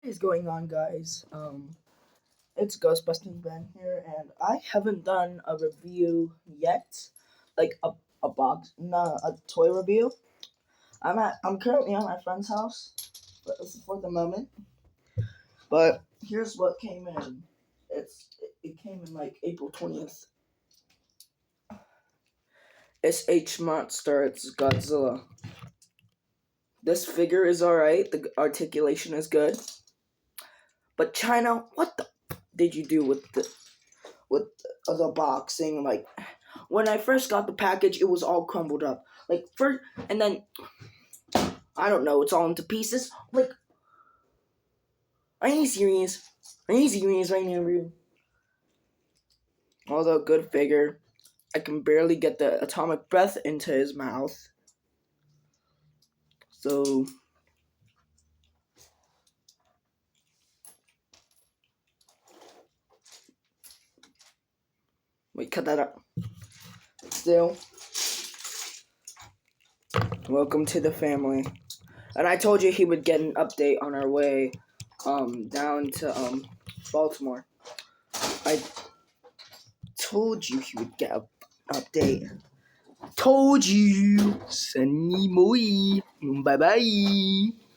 What is going on, guys? It's Ghostbusting Ben here, and I haven't done a review yet, like a box, no, a toy review. I'm currently at my friend's house for the moment, but here's what came in. It came in like April 20th. It's H Monster. It's Godzilla. This figure is alright. The articulation is good. But China, what the did you do with the boxing? Like, when I first got the package, it was all crumbled up. Like, first, and then I don't know, it's all into pieces. Like, are you serious? Are you serious right now, bro? Although good figure, I can barely get the atomic breath into his mouth. So wait, cut that up. Still, welcome to the family. And I told you he would get an update on our way down to Baltimore. I told you he would get an update. Told you. Sunny boy. Bye bye.